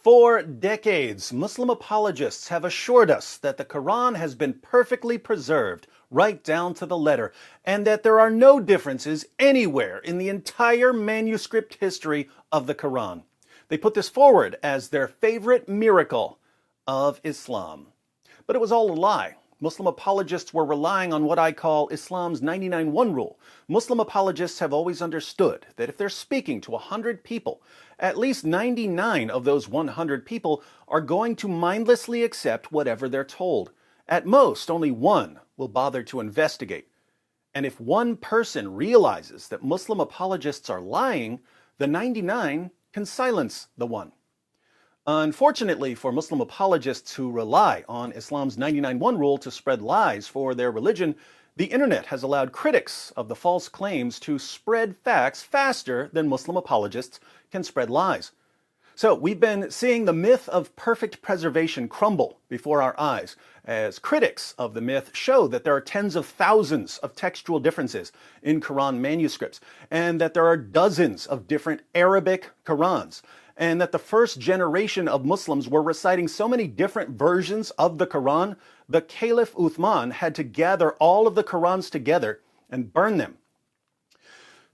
For decades, Muslim apologists have assured us that the Quran has been perfectly preserved, right down to the letter, and that there are no differences anywhere in the entire manuscript history of the Quran. They put this forward as their favorite miracle of Islam. But it was all a lie. Muslim apologists were relying on what I call Islam's 99-1 rule. Muslim apologists have always understood that if they're speaking to 100 people, at least 99 of those 100 people are going to mindlessly accept whatever they're told. At most, only one will bother to investigate. And if one person realizes that Muslim apologists are lying, the 99 can silence the one. Unfortunately for Muslim apologists who rely on Islam's 99-1 rule to spread lies for their religion, the internet has allowed critics of the false claims to spread facts faster than Muslim apologists can spread lies. So we've been seeing the myth of perfect preservation crumble before our eyes, as critics of the myth show that there are tens of thousands of textual differences in Quran manuscripts, and that there are dozens of different Arabic Qurans, and that the first generation of Muslims were reciting so many different versions of the Quran, the Caliph Uthman had to gather all of the Qurans together and burn them.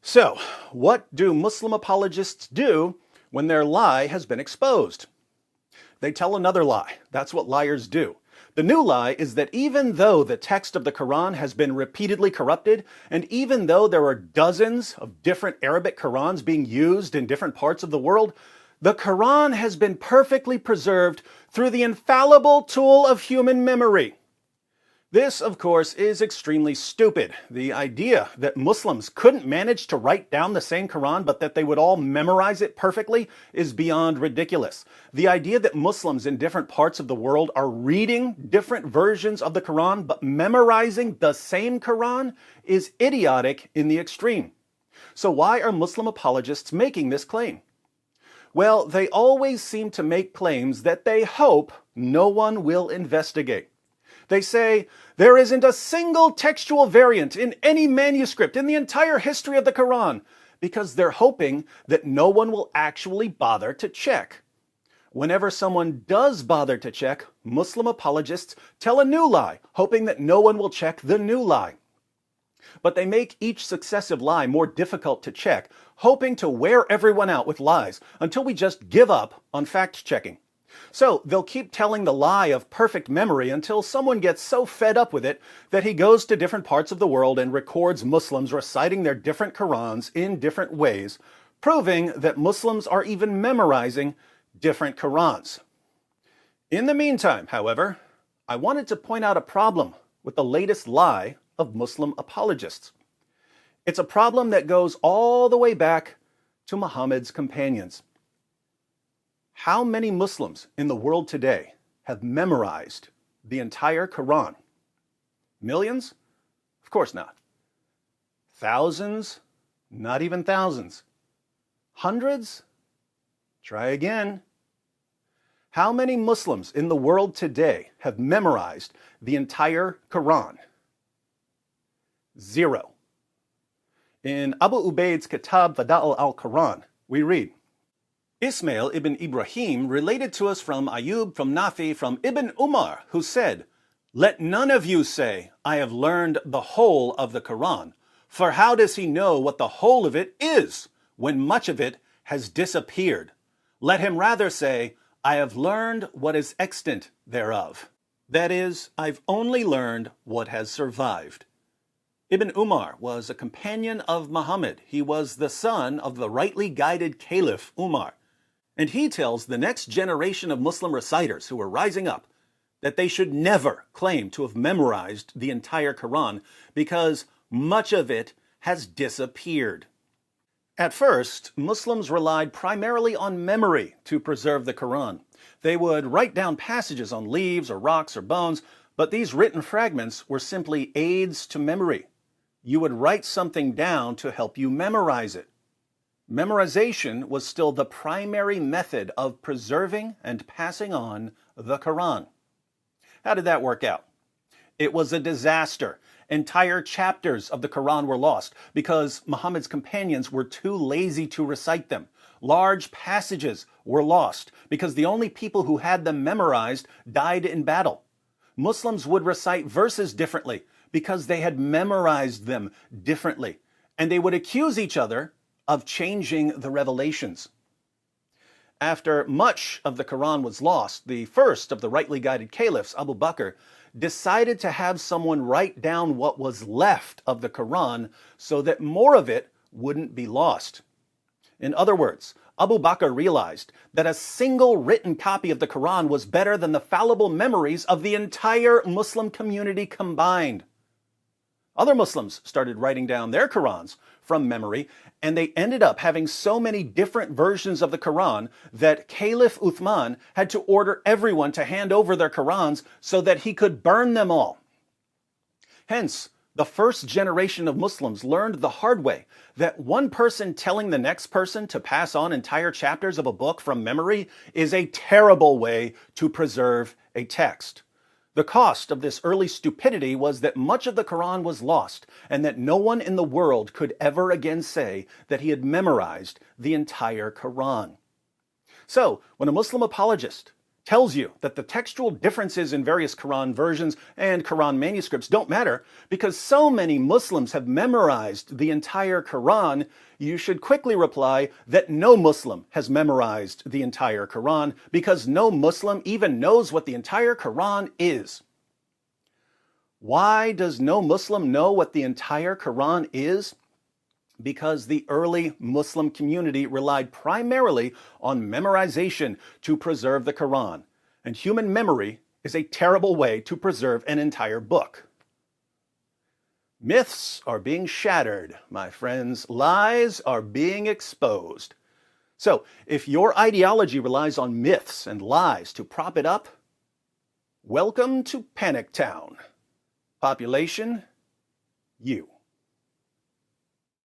So, what do Muslim apologists do when their lie has been exposed? They tell another lie. That's what liars do. The new lie is that even though the text of the Quran has been repeatedly corrupted, and even though there are dozens of different Arabic Qurans being used in different parts of the world, the Quran has been perfectly preserved through the infallible tool of human memory. This, of course, is extremely stupid. The idea that Muslims couldn't manage to write down the same Quran, but that they would all memorize it perfectly, is beyond ridiculous. The idea that Muslims in different parts of the world are reading different versions of the Quran, but memorizing the same Quran, is idiotic in the extreme. So why are Muslim apologists making this claim? Well, they always seem to make claims that they hope no one will investigate. They say, there isn't a single textual variant in any manuscript in the entire history of the Quran, because they're hoping that no one will actually bother to check. Whenever someone does bother to check, Muslim apologists tell a new lie, hoping that no one will check the new lie. But they make each successive lie more difficult to check, hoping to wear everyone out with lies until we just give up on fact-checking. So they'll keep telling the lie of perfect memory until someone gets so fed up with it that he goes to different parts of the world and records Muslims reciting their different Qurans in different ways, proving that Muslims are even memorizing different Qurans. In the meantime, however, I wanted to point out a problem with the latest lie of Muslim apologists. It's a problem that goes all the way back to Muhammad's companions. How many Muslims in the world today have memorized the entire Quran? Millions? Of course not. Thousands? Not even thousands. Hundreds? Try again. How many Muslims in the world today have memorized the entire Quran? Zero. In Abu Ubaid's Kitab Fada'il al-Quran, we read, Ismail ibn Ibrahim related to us from Ayub, from Nafi, from Ibn Umar, who said, let none of you say, I have learned the whole of the Quran, for how does he know what the whole of it is, when much of it has disappeared? Let him rather say, I have learned what is extant thereof. That is, I've only learned what has survived. Ibn Umar was a companion of Muhammad. He was the son of the rightly guided Caliph Umar. And he tells the next generation of Muslim reciters who are rising up that they should never claim to have memorized the entire Quran because much of it has disappeared. At first, Muslims relied primarily on memory to preserve the Quran. They would write down passages on leaves or rocks or bones, but these written fragments were simply aids to memory. You would write something down to help you memorize it. Memorization was still the primary method of preserving and passing on the Quran. How did that work out? It was a disaster. Entire chapters of the Quran were lost because Muhammad's companions were too lazy to recite them. Large passages were lost because the only people who had them memorized died in battle. Muslims would recite verses differently because they had memorized them differently, and they would accuse each other of changing the revelations. After much of the Quran was lost, the first of the rightly guided caliphs, Abu Bakr, decided to have someone write down what was left of the Quran so that more of it wouldn't be lost. In other words, Abu Bakr realized that a single written copy of the Quran was better than the fallible memories of the entire Muslim community combined. Other Muslims started writing down their Qurans from memory, and they ended up having so many different versions of the Quran that Caliph Uthman had to order everyone to hand over their Qurans so that he could burn them all. Hence, the first generation of Muslims learned the hard way that one person telling the next person to pass on entire chapters of a book from memory is a terrible way to preserve a text. The cost of this early stupidity was that much of the Quran was lost, and that no one in the world could ever again say that he had memorized the entire Quran. So, when a Muslim apologist tells you that the textual differences in various Quran versions and Quran manuscripts don't matter because so many Muslims have memorized the entire Quran, you should quickly reply that no Muslim has memorized the entire Quran because no Muslim even knows what the entire Quran is. Why does no Muslim know what the entire Quran is? Because the early Muslim community relied primarily on memorization to preserve the Quran, and human memory is a terrible way to preserve an entire book. Myths are being shattered, my friends. Lies are being exposed. So, if your ideology relies on myths and lies to prop it up, welcome to Panic Town. Population, you.